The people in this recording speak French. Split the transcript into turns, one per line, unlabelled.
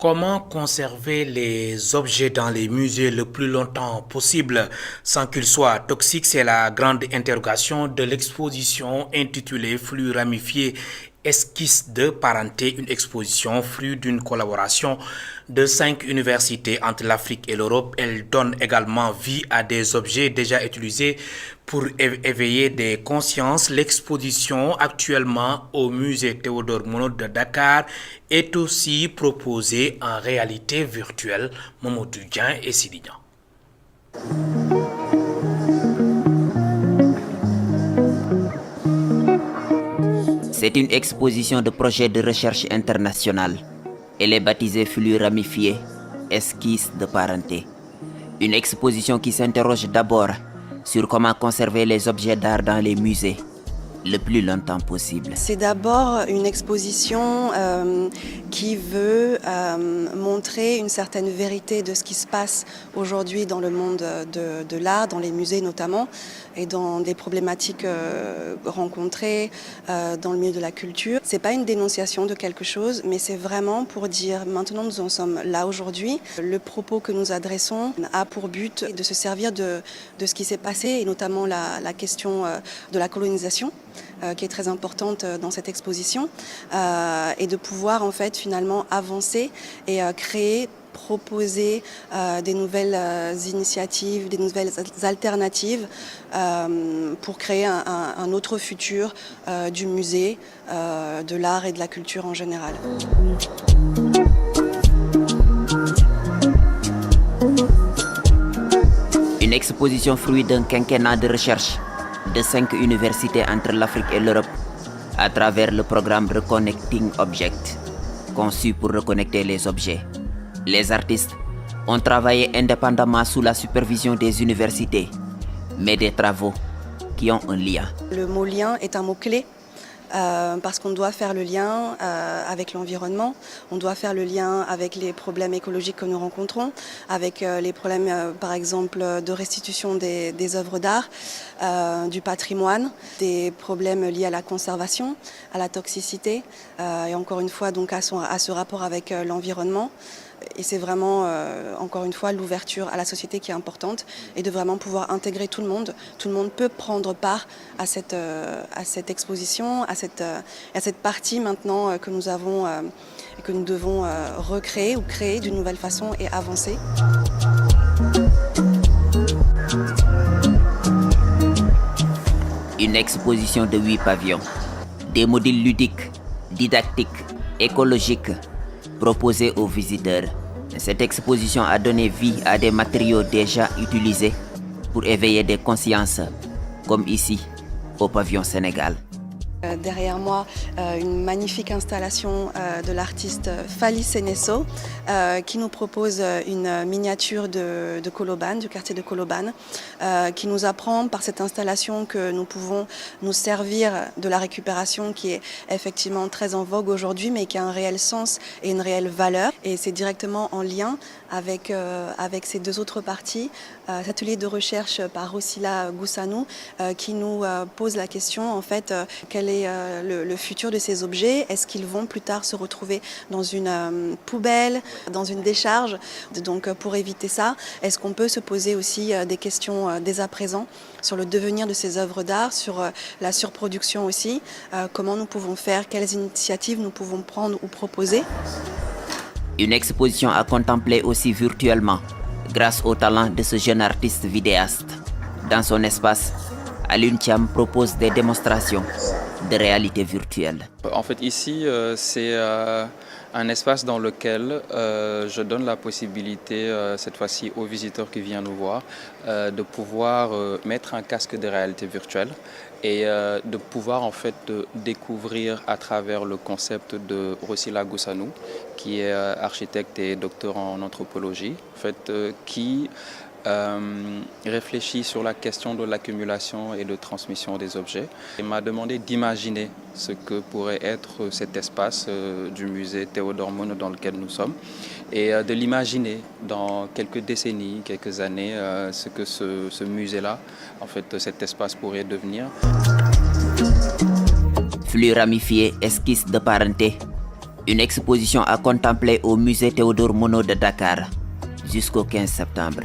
Comment conserver les objets dans les musées le plus longtemps possible sans qu'ils soient toxiques? C'est la grande interrogation de l'exposition intitulée Flux ramifiés, esquisses de parenté, une exposition fruit d'une collaboration de 5 universités entre l'Afrique et l'Europe. Elle donne également vie à des objets déjà utilisés pour éveiller des consciences. L'exposition actuellement au musée Théodore Monod de Dakar est aussi proposée en réalité virtuelle. Mamadou Dieng et Sidi Niang.
C'est une exposition de projet de recherche internationale. Elle est baptisée Flux ramifiés, esquisses de parenté. Une exposition qui s'interroge d'abord sur comment conserver les objets d'art dans les musées le plus longtemps possible.
C'est d'abord une exposition qui veut montrer une certaine vérité de ce qui se passe aujourd'hui dans le monde de l'art, dans les musées notamment, et dans des problématiques rencontrées dans le milieu de la culture. C'est pas une dénonciation de quelque chose, mais c'est vraiment pour dire maintenant nous en sommes là aujourd'hui. Le propos que nous adressons a pour but de se servir de ce qui s'est passé, et notamment la question de la colonisation, qui est très importante dans cette exposition, et de pouvoir en fait finalement avancer et créer, proposer des nouvelles initiatives, des nouvelles alternatives pour créer un autre futur du musée, de l'art et de la culture en général.
Une exposition fruit d'un quinquennat de recherche de 5 universités entre l'Afrique et l'Europe à travers le programme Reconnecting Objects, conçu pour reconnecter les objets. Les artistes ont travaillé indépendamment sous la supervision des universités, mais des travaux qui ont un lien.
Le mot lien est un mot clé. Parce qu'on doit faire le lien avec l'environnement, on doit faire le lien avec les problèmes écologiques que nous rencontrons, avec les problèmes par exemple de restitution des œuvres d'art, du patrimoine, des problèmes liés à la conservation, à la toxicité, et encore une fois donc à ce rapport avec l'environnement. Et c'est vraiment, encore une fois, l'ouverture à la société qui est importante, et de vraiment pouvoir intégrer tout le monde. Tout le monde peut prendre part à cette exposition, à cette partie maintenant que nous avons et que nous devons recréer ou créer d'une nouvelle façon et avancer.
Une exposition de 8 pavillons, des modules ludiques, didactiques, écologiques, proposés aux visiteurs. Cette exposition a donné vie à des matériaux déjà utilisés pour éveiller des consciences, comme ici, au pavillon Sénégal.
Derrière moi, une magnifique installation de l'artiste Fally Senesso qui nous propose une miniature de Colobane, du quartier de Colobane, qui nous apprend par cette installation que nous pouvons nous servir de la récupération qui est effectivement très en vogue aujourd'hui, mais qui a un réel sens et une réelle valeur. Et c'est directement en lien avec ces deux autres parties, cet atelier de recherche par Rossila Goussanou qui nous pose la question en fait, quel est le futur de ces objets? Est-ce qu'ils vont plus tard se retrouver dans une poubelle, dans une décharge? Donc pour éviter ça, est-ce qu'on peut se poser aussi des questions dès à présent sur le devenir de ces œuvres d'art, sur la surproduction aussi, comment nous pouvons faire, quelles initiatives nous pouvons prendre ou proposer?
Une exposition à contempler aussi virtuellement grâce au talent de ce jeune artiste vidéaste. Dans son espace, Alioune Thiam propose des démonstrations de réalité virtuelle.
En fait, ici, c'est un espace dans lequel je donne la possibilité, cette fois-ci aux visiteurs qui viennent nous voir, de pouvoir mettre un casque de réalité virtuelle et de pouvoir en fait découvrir à travers le concept de Rossila Goussanou, qui est architecte et docteur en anthropologie, en fait, qui réfléchit sur la question de l'accumulation et de transmission des objets. Il m'a demandé d'imaginer ce que pourrait être cet espace du musée Théodore Monod dans lequel nous sommes, et de l'imaginer dans quelques décennies, quelques années, ce que ce musée-là, en fait, cet espace pourrait devenir.
Flux ramifiés, esquisses de parenté. Une exposition à contempler au musée Théodore Monod de Dakar jusqu'au 15 septembre.